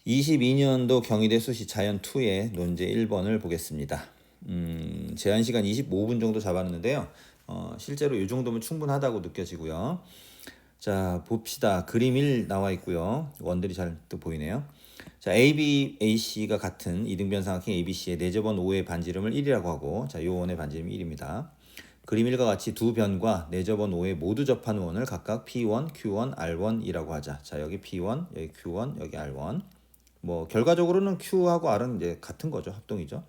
22년도 경희대 수시 자연 2의 논제 1번을 보겠습니다. 제한 시간 25분 정도 잡았는데요. 실제로 이 정도면 충분하다고 느껴지고요. 자, 봅시다. 그림 1 나와 있고요. 원들이 잘 또 보이네요. 자, AB, AC가 같은 이등변 삼각형 ABC의 내접원 5의 반지름을 1이라고 하고, 자, 요 원의 반지름이 1입니다. 그림 1과 같이 두 변과 내접원 5에 모두 접하는 원을 각각 P1, Q1, R1이라고 하자. 자, 여기 P1, 여기 Q1, 여기 R1. 뭐 결과적으로는 Q하고 R은 이제 같은 거죠. 합동이죠.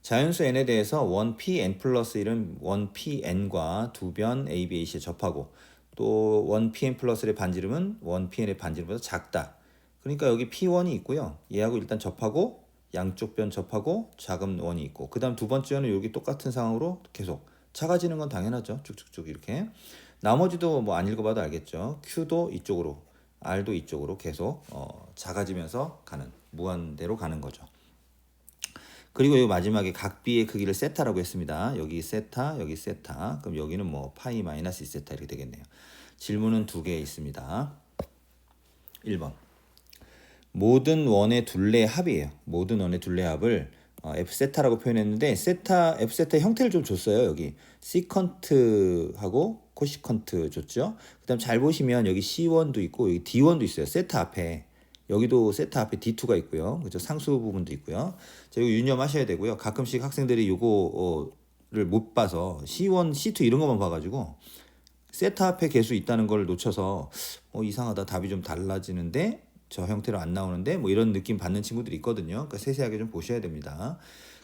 자연수 n에 대해서 원 Pn 플러스 1은 원 Pn과 두 변 A, B, AC에 접하고 또 원 Pn 플러스 1의 반지름은 원 Pn의 반지름보다 작다. 그러니까 여기 P1이 있고요. 얘하고 일단 접하고 양쪽 변 접하고 작은 원이 있고 그 다음 두 번째 원은 여기 똑같은 상황으로 계속 작아지는 건 당연하죠. 쭉쭉쭉 이렇게. 나머지도 뭐 안 읽어봐도 알겠죠. Q도 이쪽으로 R도 이쪽으로 계속 작아지면서 가는 무한대로 가는 거죠. 그리고 이 마지막에 각 B의 크기를 세타라고 했습니다. 여기 세타, 여기 세타. 그럼 여기는 뭐 파이 마이너스 2세타 이렇게 되겠네요. 질문은 두 개 있습니다. 1번. 모든 원의 둘레의 합이에요. 모든 원의 둘레의 합을 F세타라고 표현했는데 세타, F세타의 형태를 좀 줬어요. 여기 시컨트하고 코시컨트 줬죠. 그 다음 잘 보시면 여기 C1도 있고 여기 D1도 있어요. 세타 앞에. 여기도 세타 앞에 D2가 있고요. 그죠? 상수 부분도 있고요. 자, 이거 유념하셔야 되고요. 가끔씩 학생들이 요거를 못 봐서 C1, C2 이런 것만 봐가지고 세타 앞에 개수 있다는 걸 놓쳐서 이상하다. 답이 좀 달라지는데 저 형태로 안 나오는데 뭐 이런 느낌 받는 친구들이 있거든요. 그러니까 세세하게 좀 보셔야 됩니다.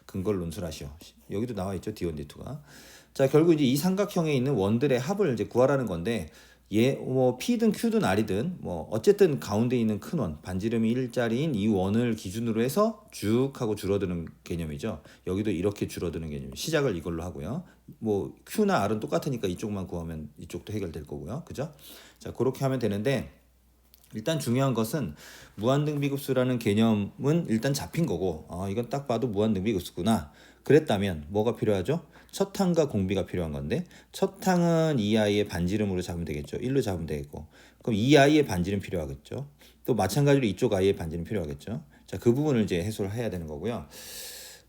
근거를 논술하시오. 여기도 나와 있죠. D1, D2가. 자, 결국 이제 이 삼각형에 있는 원들의 합을 이제 구하라는 건데 얘 뭐 P든 Q든 R이든 뭐 어쨌든 가운데 있는 큰 원, 반지름이 1짜리인 이 원을 기준으로 해서 쭉 하고 줄어드는 개념이죠. 여기도 이렇게 줄어드는 개념. 시작을 이걸로 하고요. 뭐 Q나 R은 똑같으니까 이쪽만 구하면 이쪽도 해결될 거고요. 그죠? 자, 그렇게 하면 되는데 일단 중요한 것은 무한등비급수라는 개념은 일단 잡힌 거고 이건 딱 봐도 무한등비급수구나. 그랬다면 뭐가 필요하죠? 첫 항과 공비가 필요한 건데 첫 항은 이 아이의 반지름으로 잡으면 되겠죠. 1로 잡으면 되겠고 그럼 이 아이의 반지름 필요하겠죠. 또 마찬가지로 이쪽 아이의 반지름 필요하겠죠. 자, 그 부분을 이제 해소를 해야 되는 거고요.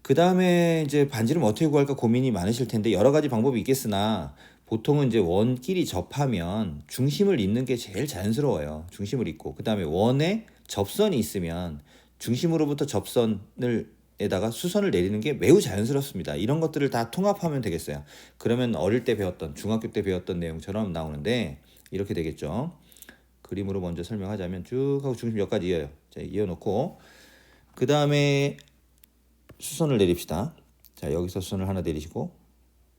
그 다음에 이제 반지름 어떻게 구할까 고민이 많으실 텐데 여러 가지 방법이 있겠으나 보통은 이제 원끼리 접하면 중심을 잇는 게 제일 자연스러워요. 중심을 잇고 그 다음에 원에 접선이 있으면 중심으로부터 접선을 에다가 수선을 내리는 게 매우 자연스럽습니다. 이런 것들을 다 통합하면 되겠어요. 그러면 어릴 때 배웠던 중학교 때 배웠던 내용처럼 나오는데 이렇게 되겠죠. 그림으로 먼저 설명하자면 쭉 하고 중심 여기까지 이어요. 자, 이어놓고 그 다음에 수선을 내립시다. 자, 여기서 수선을 하나 내리시고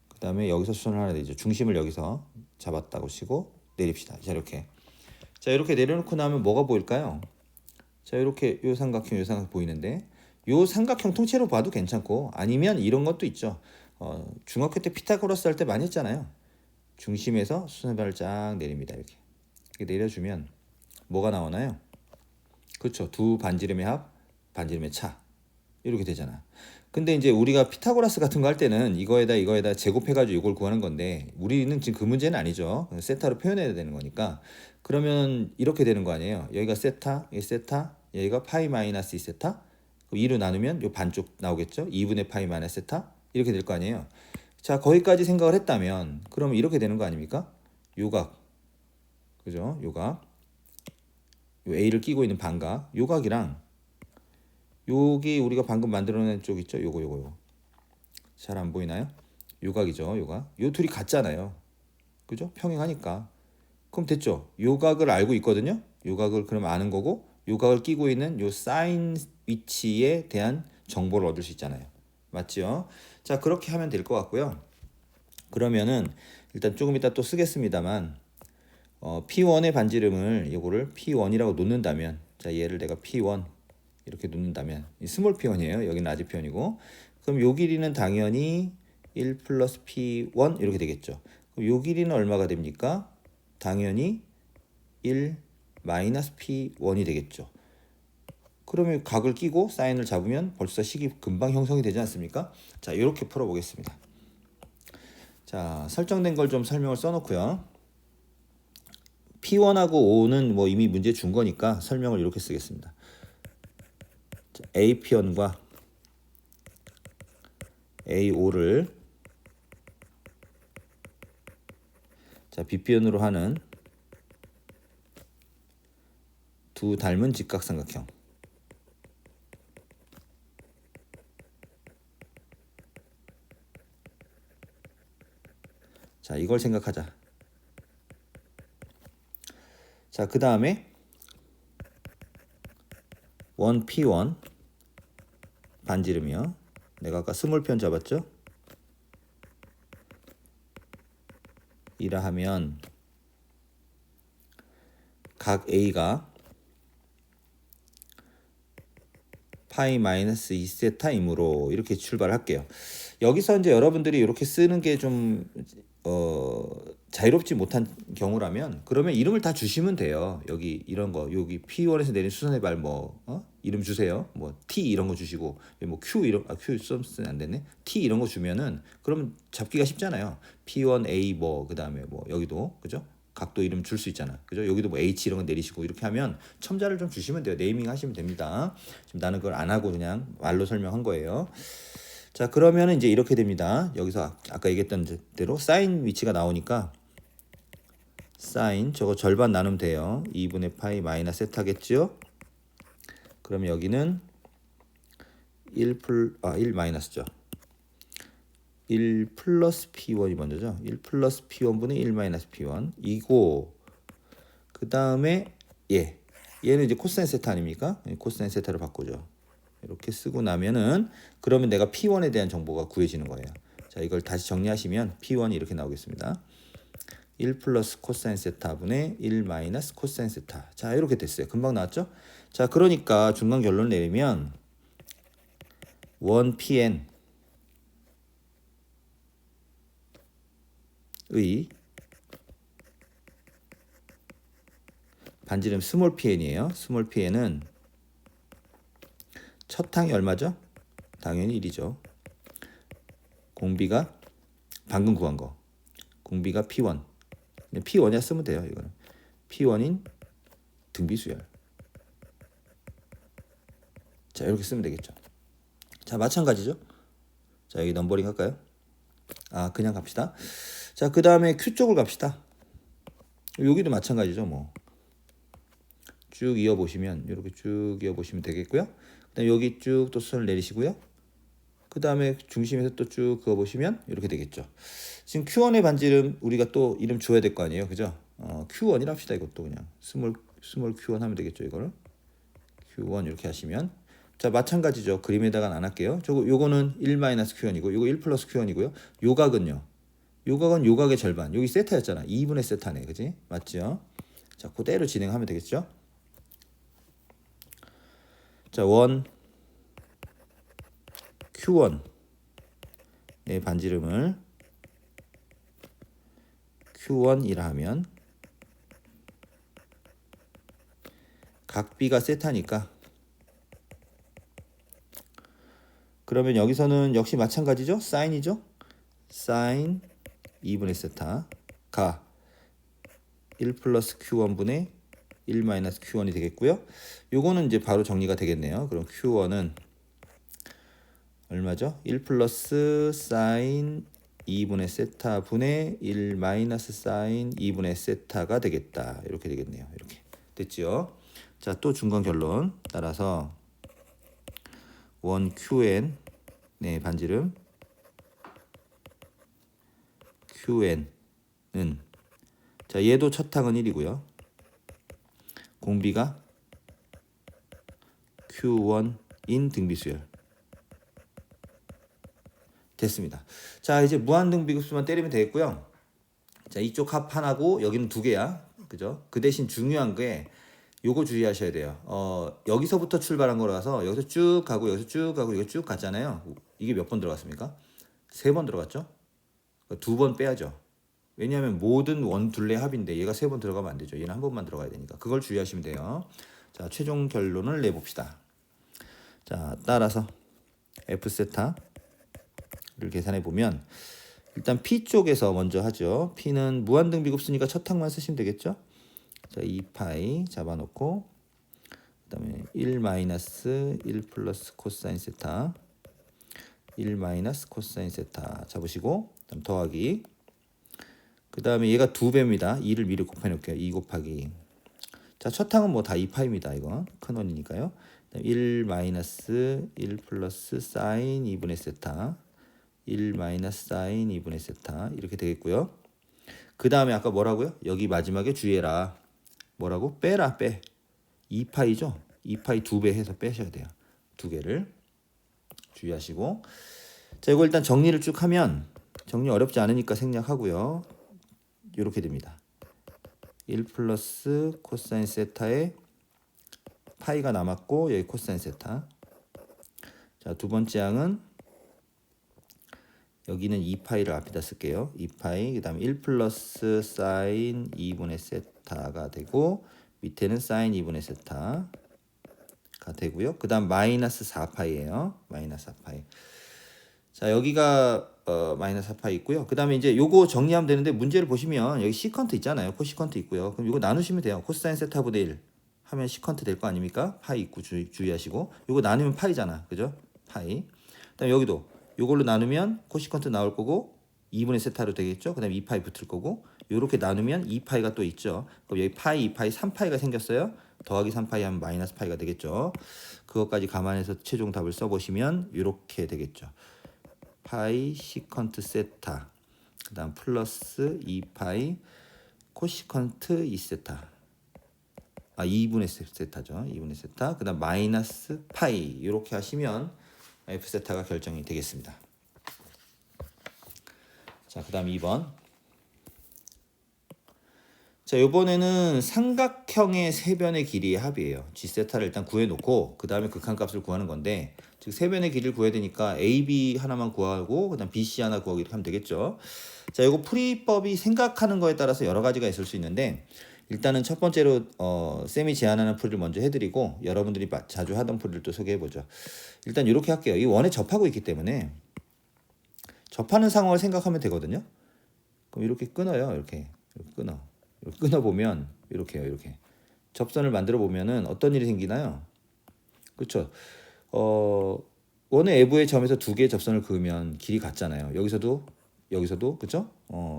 그 다음에 여기서 수선을 하나 내리죠. 중심을 여기서 잡았다고 치고 내립시다. 자, 이렇게. 자, 이렇게 내려놓고 나면 뭐가 보일까요? 자, 이렇게 요 삼각형 보이는데 요 삼각형 통째로 봐도 괜찮고 아니면 이런 것도 있죠. 중학교 때 피타고라스 할 때 많이 했잖아요. 중심에서 수선발을 쫙 내립니다. 이렇게 내려주면 뭐가 나오나요? 그렇죠. 두 반지름의 합, 반지름의 차. 이렇게 되잖아. 근데 이제 우리가 피타고라스 같은 거 할 때는 이거에다 제곱해가지고 이걸 구하는 건데 우리는 지금 그 문제는 아니죠. 세타로 표현해야 되는 거니까. 그러면 이렇게 되는 거 아니에요. 여기가 세타, 여기 세타, 여기가 파이 마이너스 2세타. 2로 나누면 요 반쪽 나오겠죠. 2분의 파이 마이너스 세타. 이렇게 될 거 아니에요. 자, 거기까지 생각을 했다면 그러면 이렇게 되는 거 아닙니까? 요각. 그죠? 요각. 요 A를 끼고 있는 반각. 요각이랑 여기 우리가 방금 만들어낸 쪽 있죠? 요거. 잘 안 보이나요? 요각이죠, 요각. 요 둘이 같잖아요. 그죠? 평행하니까. 그럼 됐죠? 요각을 알고 있거든요? 요각을 그럼 아는 거고, 요각을 끼고 있는 요 사인 위치에 대한 정보를 얻을 수 있잖아요. 맞죠? 자, 그렇게 하면 될 것 같고요. 그러면은 일단 조금 이따 또 쓰겠습니다만, P1의 반지름을 요거를 P1이라고 놓는다면, 자, 얘를 내가 P1 이렇게 놓는다면 스몰 P1이에요. 여기는 라지 P1이고 그럼 요 길이는 당연히 1 플러스 P1 이렇게 되겠죠. 그럼 요 길이는 얼마가 됩니까? 당연히 1 마이너스 P1이 되겠죠. 그러면 각을 끼고 사인을 잡으면 벌써 식이 금방 형성이 되지 않습니까? 자, 이렇게 풀어보겠습니다. 자, 설정된 걸 좀 설명을 써놓고요. P1하고 5는 뭐 이미 문제 준 거니까 설명을 이렇게 쓰겠습니다. A편과 AO를 자, B편으로 하는 두 닮은 직각삼각형. 자, 이걸 생각하자. 자, 그 다음에 1P1 반지름이요. 내가 아까 스몰편 잡았죠? 이라 하면 각 A가 파이 마이너스 2세타이므로 이렇게 출발할게요. 여기서 이제 여러분들이 이렇게 쓰는 게 좀 자유롭지 못한 경우라면 그러면 이름을 다 주시면 돼요. 여기 이런 거 여기 P1에서 내린 수선의 발 이름 주세요. 뭐 T 이런 거 주시고 뭐 Q 이런 Q 쓰면 안 됐네. T 이런 거 주면은 그러면 잡기가 쉽잖아요. P1A 뭐 그다음에 뭐 여기도 그죠? 각도 이름 줄 수 있잖아. 그죠? 여기도 뭐 H 이런 거 내리시고 이렇게 하면 첨자를 좀 주시면 돼요. 네이밍 하시면 됩니다. 지금 나는 그걸 안 하고 그냥 말로 설명한 거예요. 자, 그러면은 이제 이렇게 됩니다. 여기서 아까 얘기했던 대로 사인 위치가 나오니까 사인 저거 절반 나누면 돼요. 2분의 파이 마이너스 세타겠죠? 그럼 여기는 1 마이너스죠. 1 플러스 P1이 먼저죠. 1 플러스 P1분의 1 마이너스 P1 이고 그 다음에 얘는 이제 코사인 세타 아닙니까? 코사인 세타를 바꾸죠. 이렇게 쓰고 나면은 그러면 내가 P1에 대한 정보가 구해지는 거예요. 자, 이걸 다시 정리하시면 P1이 이렇게 나오겠습니다. 1 플러스 코사인 세타분의 1 마이너스 코사인 세타. 자, 이렇게 됐어요. 금방 나왔죠? 자, 그러니까 중간 결론을 내리면 1PN 의 반지름 스몰 PN이에요. 스몰 PN은 첫 항이 얼마죠? 당연히 1이죠. 공비가 방금 구한 거. 공비가 P1. P1이야 쓰면 돼요. 이거는 P1인 등비수열. 자, 이렇게 쓰면 되겠죠. 자, 마찬가지죠. 자, 여기 넘버링 할까요? 그냥 갑시다. 자, 그 다음에 Q 쪽을 갑시다. 여기도 마찬가지죠. 뭐 쭉 이어보시면 이렇게 쭉 이어보시면 되겠고요. 그다음 여기 쭉 또 선을 내리시고요. 그 다음에 중심에서 또 쭉 그어보시면 이렇게 되겠죠. 지금 Q1의 반지름 우리가 또 이름 줘야 될 거 아니에요, 그죠? Q1이라 합시다. 이것도 그냥 스몰 Q1 하면 되겠죠. 이거를 Q1 이렇게 하시면 자, 마찬가지죠. 그림에다가는 안 할게요. 요거는 1 마이너스 Q1이고 요거 1 플러스 Q1이고요. 요각은요. 요각은 요각의 절반. 여기 세타였잖아. 2분의 세타네, 그지? 맞죠? 자, 그대로 진행하면 되겠죠. 자, 1 Q1 의 반지름을 Q1이라 하면 각 B가 세타니까 그러면 여기서는 역시 마찬가지죠. 사인이죠. 사인 2분의 세타가 1 플러스 Q1분의 1 마이너스 Q1이 되겠고요. 요거는 이제 바로 정리가 되겠네요. 그럼 Q1은 얼마죠? 1 플러스 사인 2분의 세타 분의 1 마이너스 사인 2분의 세타가 되겠다. 이렇게 되겠네요. 이렇게 됐죠? 자, 또 중간 결론 따라서 1QN 네, 반지름 QN은 자, 얘도 첫 항은 1이고요. 공비가 Q1인 등비수열 됐습니다. 자, 이제 무한등비급수만 때리면 되겠고요. 자, 이쪽 합 하나고 여기는 두 개야. 그죠? 그 대신 중요한 게 요거 주의하셔야 돼요. 여기서부터 출발한 거라서 여기서 쭉 가고 여기서 쭉 가고 여기 쭉 갔잖아요. 이게 몇 번 들어갔습니까? 3번 들어갔죠? 2번 빼야죠. 왜냐하면 모든 원둘레 합인데 얘가 3번 들어가면 안 되죠. 얘는 한 번만 들어가야 되니까. 그걸 주의하시면 돼요. 자, 최종 결론을 내봅시다. 자, 따라서 F 세타를 계산해 보면 일단 P 쪽에서 먼저 하죠. P는 무한등비급수니까 첫 항만 쓰시면 되겠죠. 자, 2파이 잡아놓고 그다음에 1 마이너스 1 플러스 코사인 세타 1 마이너스 코사인 세타 잡으시고 그다음 더하기 그다음에 얘가 2배입니다. 2를 미리 곱해 놓을게요. 2 곱하기 자, 첫 항은 뭐 다 2파입니다. 이거 큰 원이니까요. 1 마이너스 1 플러스 사인 2분의 세타 1 마이너스 사인 2분의 세타 이렇게 되겠고요. 그 다음에 아까 뭐라고요? 여기 마지막에 주의해라. 뭐라고? 빼라 빼. 2파이죠? 2파이 2배 해서 빼셔야 돼요. 2개를 주의하시고 자, 이거 일단 정리를 쭉 하면 정리 어렵지 않으니까 생략하고요. 이렇게 됩니다. 1 플러스 코사인 세타에 파이가 남았고 여기 코사인 세타. 자, 두 번째 항은 여기는 2파이를 앞에다 쓸게요. 2파이 그다음에 1 플러스 사인 2분의 세타가 되고 밑에는 사인 2분의 세타가 되고요. 그다음 마이너스 4파이예요. 마이너스 4파이. 자, 여기가 마이너스 4파이 있고요. 그다음에 이제 요거 정리하면 되는데 문제를 보시면 여기 시컨트 있잖아요. 코시컨트 있고요. 그럼 요거 나누시면 돼요. 코사인 세타분의 1 하면 시컨트 될 거 아닙니까? 파이 있고 주의하시고 요거 나누면 파이잖아. 그죠? 파이. 그다음에 여기도 요걸로 나누면 코시컨트 나올 거고 2분의 세타로 되겠죠. 그다음에 2파이 붙을 거고 요렇게 나누면 2파이가 또 있죠. 그럼 여기 파이, 2파이, 3파이가 생겼어요. 더하기 3파이 하면 마이너스 파이가 되겠죠. 그것까지 감안해서 최종 답을 써보시면 요렇게 되겠죠. 파이 시컨트 세타 그다음 플러스 2파이 코시컨트 2세타 2분의 세타죠. 2분의 세타 그다음 마이너스 파이 이렇게 하시면 f 세타가 결정이 되겠습니다. 자, 그다음 2번. 자, 이번에는 삼각형의 세변의 길이의 합이에요. g 세타를 일단 구해놓고 그 다음에 극한값을 구하는 건데 즉 세변의 길이를 구해야 되니까 a, b 하나만 구하고 그다음 b, c 하나 구하고 이렇게 하면 되겠죠. 자, 이거 풀이법이 생각하는 거에 따라서 여러 가지가 있을 수 있는데 일단은 첫 번째로 쌤이 제안하는 풀이를 먼저 해드리고 여러분들이 자주 하던 풀이를 또 소개해보죠. 일단 이렇게 할게요. 이 원에 접하고 있기 때문에 접하는 상황을 생각하면 되거든요. 그럼 이렇게 끊어요. 이렇게 끊어. 이렇게 끊어보면 이렇게요. 이렇게 접선을 만들어 보면은 어떤 일이 생기나요? 그렇죠. 원의 외부의 점에서 두 개의 접선을 그으면 길이 같잖아요. 여기서도 그렇죠?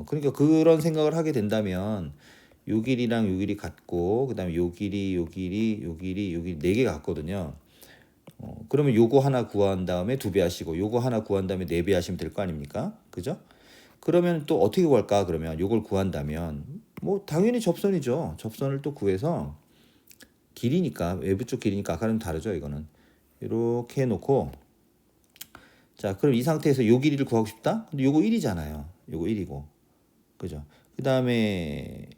그러니까 그런 생각을 하게 된다면 요 길이랑 요 길이 같고 그다음에 요 길이 네 개가 같거든요. 그러면 요거 하나 구한 다음에 2배 하시고 요거 하나 구한 다음에 4배 하시면 될 거 아닙니까? 그죠? 그러면 또 어떻게 구할까? 그러면 요걸 구한다면 뭐 당연히 접선이죠. 접선을 또 구해서 길이니까 외부 쪽 길이니까 아까는 다르죠. 이거는 이렇게 해놓고 자, 그럼 이 상태에서 요 길이를 구하고 싶다? 근데 요거 1이잖아요. 요거 1이고 그죠? 그 다음에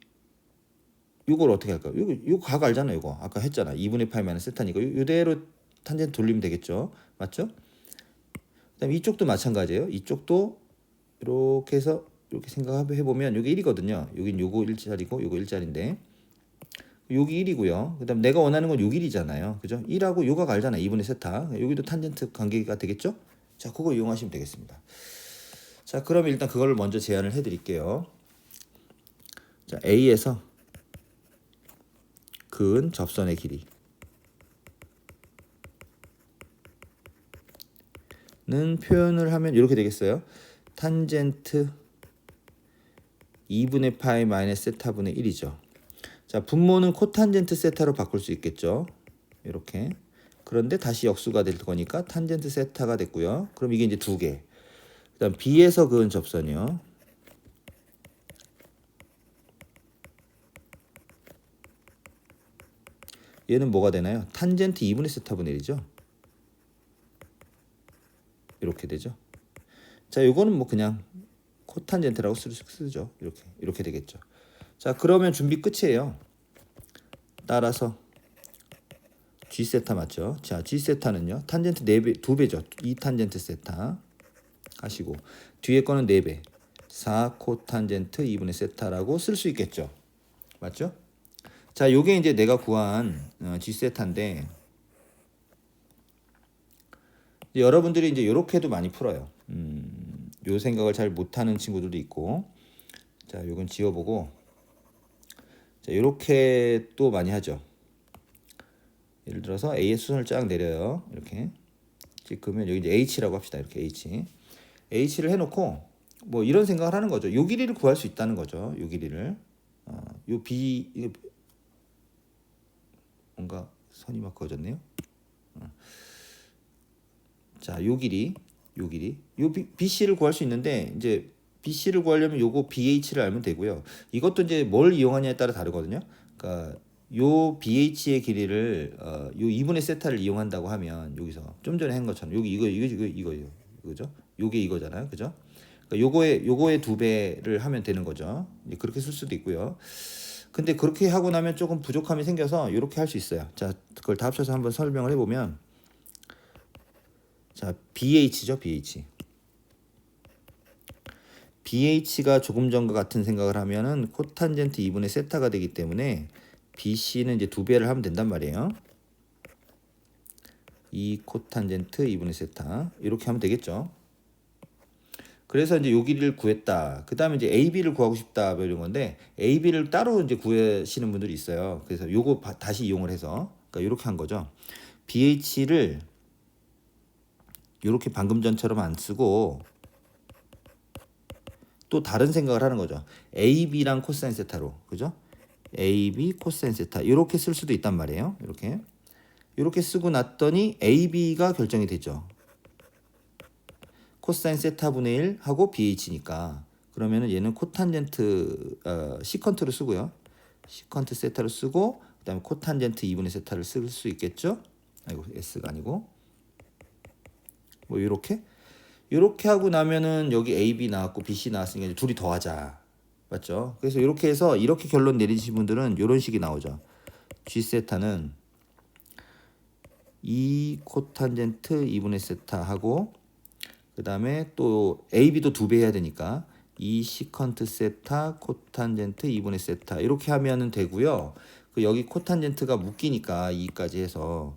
요걸 어떻게 할까요? 요거 각 알잖아요. 요거 아까 했잖아. 2분의 파이 마이너스 세타니까 요대로 탄젠트 돌리면 되겠죠. 맞죠? 그다음에 이쪽도 마찬가지예요. 이쪽도 이렇게 해서 이렇게 생각해 보면 여기 1이거든요. 여긴 요거 1짜리고 요거 1짜리인데 여기 1이고요. 그다음 내가 원하는 건 요 길이잖아요. 그죠? 1하고 요각 알잖아. 2분의 세타. 여기도 탄젠트 관계가 되겠죠? 자, 그거 이용하시면 되겠습니다. 자, 그럼 일단 그걸 먼저 제안을 해 드릴게요. 자, A에서 그은 접선의 길이 는 표현을 하면 이렇게 되겠어요. 탄젠트 2분의 파이 마이너스 세타분의 1이죠. 자, 분모는 코탄젠트 세타로 바꿀 수 있겠죠. 이렇게. 그런데 다시 역수가 될 거니까 탄젠트 세타가 됐고요. 그럼 이게 이제 2개. 그다음 B에서 그은 접선이요. 얘는 뭐가 되나요? 탄젠트 2분의 세타분의 1이죠. 이렇게 되죠. 자, 요거는 뭐 그냥 코탄젠트라고 쓰죠. 이렇게 되겠죠. 자, 그러면 준비 끝이에요. 따라서 G 세타 맞죠? 자, G 세타는요. 탄젠트 4배, 2배죠. 2 탄젠트 세타 하시고 뒤에 거는 4배. 4 코탄젠트 2분의 세타라고 쓸 수 있겠죠. 맞죠? 자, 요게 이제 내가 구한 G 세타인데 여러분들이 이제 요렇게도 많이 풀어요. 요 생각을 잘 못하는 친구들도 있고 자, 요건 지워보고 자, 요렇게 또 많이 하죠. 예를 들어서 A의 수선을 쫙 내려요. 이렇게 찍으면 여기 이제 H라고 합시다. 이렇게 H를 해놓고 뭐 이런 생각을 하는 거죠. 요 길이를 구할 수 있다는 거죠. 요 길이를 요 B 이게 뭔가 선이 막 그어졌네요. 자, 요 길이, 요 BC를 구할 수 있는데 이제 BC를 구하려면 요거 BH를 알면 되고요. 이것도 이제 뭘 이용하냐에 따라 다르거든요. 그러니까 요 BH의 길이를 요 2분의 세타를 이용한다고 하면 여기서 좀 전에 한 것처럼 여기 이거예요. 그죠? 요게 이거잖아요. 그죠? 그러니까 요거의 2배를 하면 되는 거죠. 이제 그렇게 쓸 수도 있고요. 근데 그렇게 하고 나면 조금 부족함이 생겨서 이렇게 할 수 있어요. 자, 그걸 다 합쳐서 한번 설명을 해보면, 자, BH죠, BH. BH가 조금 전과 같은 생각을 하면은 코탄젠트 2분의 세타가 되기 때문에 BC는 이제 2배를 하면 된단 말이에요. 이 코탄젠트 2분의 세타 이렇게 하면 되겠죠. 그래서 이제 요 길이를 구했다. 그 다음에 이제 AB를 구하고 싶다. 뭐 이런 건데 AB를 따로 이제 구하시는 분들이 있어요. 그래서 요거 다시 이용을 해서 그러니까 이렇게 한 거죠. BH를 이렇게 방금 전처럼 안 쓰고 또 다른 생각을 하는 거죠. AB랑 코사인 세타로, 그죠? AB 코사인 세타 이렇게 쓸 수도 있단 말이에요. 이렇게 쓰고 났더니 AB가 결정이 되죠. 코사인 세타분의 1 하고 BH니까 그러면은 얘는 코탄젠트 시컨트로 쓰고요. 시컨트 세타로 쓰고 그다음에 코탄젠트 2분의 세타를 쓸 수 있겠죠? 아이고 S가 아니고 뭐 이렇게 하고 나면은 여기 AB 나왔고 BC 나왔으니까 이제 둘이 더하자. 맞죠? 그래서 이렇게 해서 이렇게 결론 내리신 분들은 이런 식이 나오죠. G 세타는 2 코탄젠트 2분의 세타 하고 그 다음에 또 AB도 2배 해야 되니까 2 시컨트 세타 코탄젠트 2분의 세타 이렇게 하면은 되고요. 그 여기 코탄젠트가 묶이니까 2까지 해서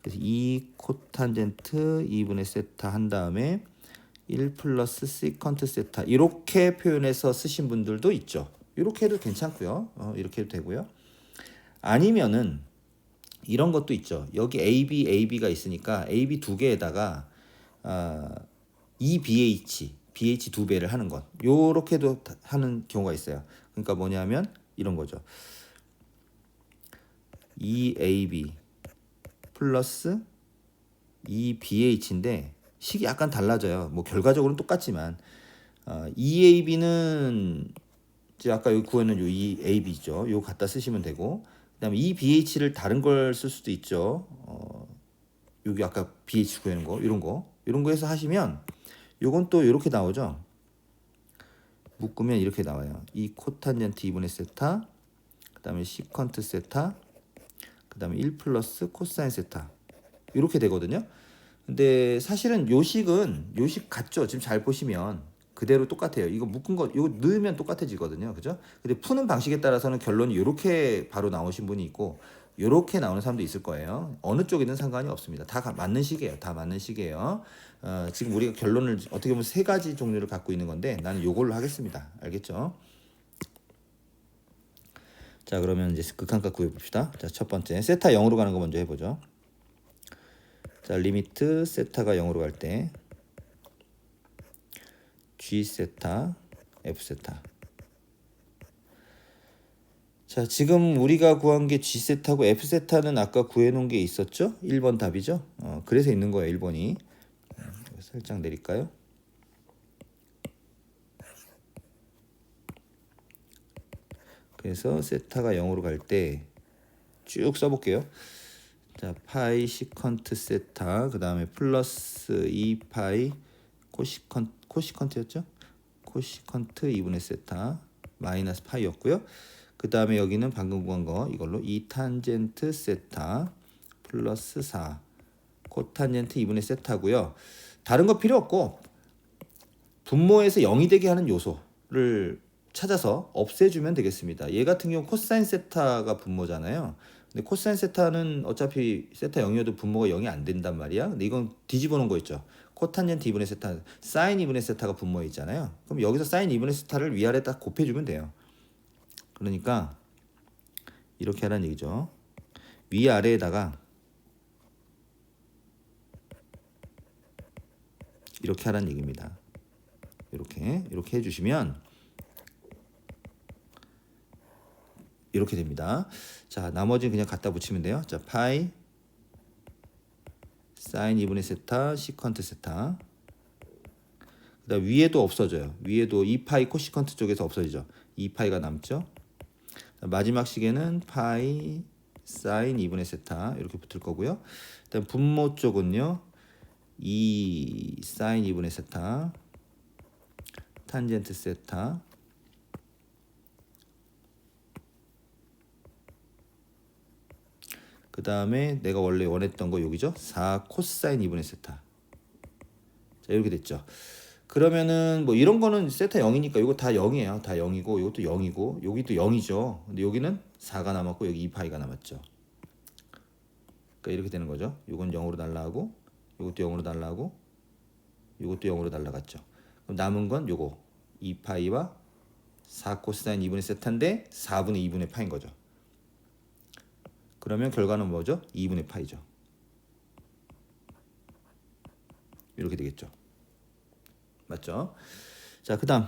그래서 2 코탄젠트 2분의 세타 한 다음에 1 플러스 시컨트 세타 이렇게 표현해서 쓰신 분들도 있죠. 이렇게 해도 괜찮고요. 이렇게 해도 되고요. 아니면은 이런 것도 있죠. 여기 AB가 있으니까 AB 2개에다가 BH 2배를 하는 것. 요렇게도 하는 경우가 있어요. 그러니까 뭐냐면 이런 거죠. 2AB 플러스 2BH인데 식이 약간 달라져요. 뭐 결과적으로는 똑같지만 2AB는 이제 아까 여기 구해놓은 요 2AB죠. 요 갖다 쓰시면 되고 그다음에 2BH를 다른 걸 쓸 수도 있죠. 여기 아까 BH 구해놓은 거 이런 거 해서 하시면 요건 또 이렇게 나오죠. 묶으면 이렇게 나와요. 이 코탄젠트 2분의 세타 그다음에 시컨트 세타 그다음에 1 플러스 코사인 세타 이렇게 되거든요. 근데 사실은 요식 같죠. 지금 잘 보시면 그대로 똑같아요. 이거 묶은 거 이거 넣으면 똑같아지거든요. 그죠? 근데 푸는 방식에 따라서는 결론이 이렇게 바로 나오신 분이 있고 이렇게 나오는 사람도 있을 거예요. 어느 쪽이든 상관이 없습니다. 다 맞는 식이에요. 지금 우리가 결론을 어떻게 보면 3가지 종류를 갖고 있는 건데 나는 요걸로 하겠습니다. 알겠죠? 자, 그러면 이제 극한값 구해봅시다. 자, 첫 번째 세타 0으로 가는 거 먼저 해보죠. 자, 리미트 세타가 0으로 갈 때 G 세타, F 세타. 자, 지금 우리가 구한 게 G 세타고 F 세타는 아까 구해놓은 게 있었죠? 1번 답이죠? 그래서 있는 거예요, 1번이. 살짝 내릴까요? 그래서 세타가 0으로 갈 때 쭉 써볼게요. 자, 파이 시컨트 세타 그 다음에 플러스 2파이 코시컨트였죠? 코시컨트 2분의 세타 마이너스 파이였고요. 그 다음에 여기는 방금 구한 거 이걸로 2 탄젠트 세타 플러스 4 코탄젠트 2분의 세타고요. 다른 거 필요 없고 분모에서 0이 되게 하는 요소를 찾아서 없애주면 되겠습니다. 얘 같은 경우 코사인 세타가 분모잖아요. 근데 코사인 세타는 어차피 세타 0이어도 분모가 0이 안 된단 말이야. 근데 이건 뒤집어 놓은 거 있죠. 코탄젠트 2분의 세타, 사인 2분의 세타가 분모에 있잖아요. 그럼 여기서 사인 2분의 세타를 위아래 딱 곱해주면 돼요. 그러니까 이렇게 하라는 얘기죠. 위아래에다가 이렇게 하라는 얘기입니다. 이렇게 해주시면 이렇게 됩니다. 자, 나머지는 그냥 갖다 붙이면 돼요. 자, 파이 사인 2분의 세타 시컨트 세타. 그다음 위에도 없어져요. 위에도 2파이 코시컨트 쪽에서 없어지죠. 2파이가 남죠. 마지막 식에는 파이 사인 2분의 세타 이렇게 붙을 거고요. 그다음 분모 쪽은요. 2 사인 2분의 세타 탄젠트 세타 그 다음에 내가 원래 원했던 거 여기죠. 4 코사인 2분의 세타. 자, 이렇게 됐죠. 그러면은 뭐 이런 거는 세타 0이니까 이거 다 0이에요. 다 0이고 이것도 0이고 여기도 0이죠. 근데 여기는 4가 남았고 여기 2파이가 남았죠. 그러니까 이렇게 되는 거죠. 이건 0으로 날라가고 이것도 0으로 날라가고 이것도 0으로 날라갔죠. 그럼 남은 건 요거 2파이와 4 코사인 2분의 세타인데 4분의 2분의 파인 거죠. 그러면 결과는 뭐죠? 2분의 파이죠. 이렇게 되겠죠. 맞죠? 자, 그 다음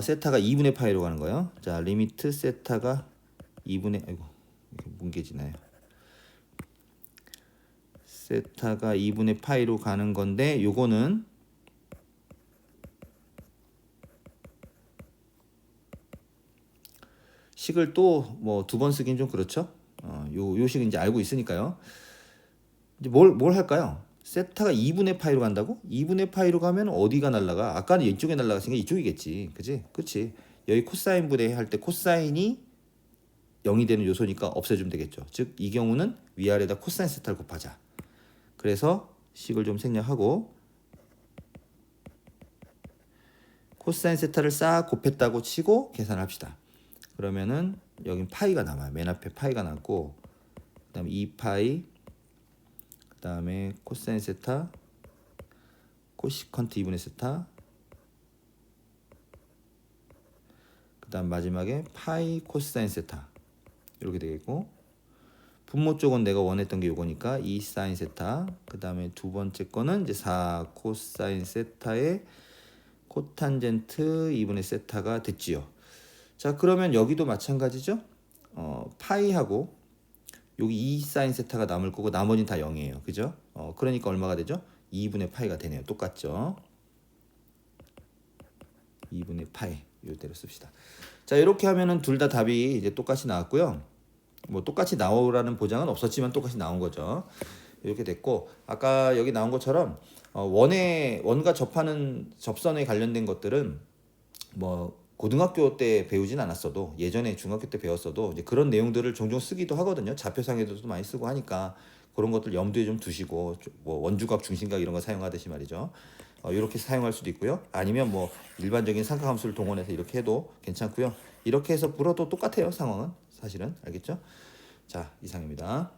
세타가 2분의 파이로 가는 거예요. 자, 리미트 세타가 2분의 아이고 이렇게 뭉개지나요? 세타가 2분의 파이로 가는 건데 요거는 식을 또 뭐 두 번 쓰긴 좀 그렇죠. 요 식은 이제 알고 있으니까요. 이제 뭘 할까요? 세타가 2분의 파이로 간다고? 2분의 파이로 가면 어디가 날라가? 아까는 이쪽에 날라갔으니까 이쪽이겠지. 그치? 그치? 여기 코사인 분해 할 때 코사인이 0이 되는 요소니까 없애주면 되겠죠. 즉 이 경우는 위아래다 코사인 세타를 곱하자. 그래서 식을 좀 생략하고 코사인 세타를 싹 곱했다고 치고 계산을 합시다. 그러면은 여긴 파이가 남아요. 맨 앞에 파이가 남고 그다음에 2파이 그다음에 코사인 세타 코시컨트 2분의 세타 그다음 마지막에 파이 코사인 세타 이렇게 되겠고 분모 쪽은 내가 원했던 게 요거니까 2 사인 세타 그다음에 두 번째 거는 이제 4 코사인 세타의 코탄젠트 2분의 세타가 됐지요. 자, 그러면 여기도 마찬가지죠. 파이하고 여기 2 사인 세타가 남을 거고 나머지는 다 0이에요. 그죠? 그러니까 얼마가 되죠? 2분의 파이가 되네요. 똑같죠? 2분의 파이 이대로 씁시다. 자, 이렇게 하면은 둘 다 답이 이제 똑같이 나왔고요. 뭐 똑같이 나오라는 보장은 없었지만 똑같이 나온 거죠. 이렇게 됐고 아까 여기 나온 것처럼 원과 접하는 접선에 관련된 것들은 뭐 고등학교 때 배우진 않았어도 예전에 중학교 때 배웠어도 이제 그런 내용들을 종종 쓰기도 하거든요. 좌표상에서도 많이 쓰고 하니까 그런 것들 염두에 좀 두시고 뭐 원주각 중심각 이런 거 사용하듯이 말이죠. 이렇게 사용할 수도 있고요. 아니면 뭐 일반적인 삼각함수를 동원해서 이렇게 해도 괜찮고요. 이렇게 해서 풀어도 똑같아요. 상황은 사실은 알겠죠? 자, 이상입니다.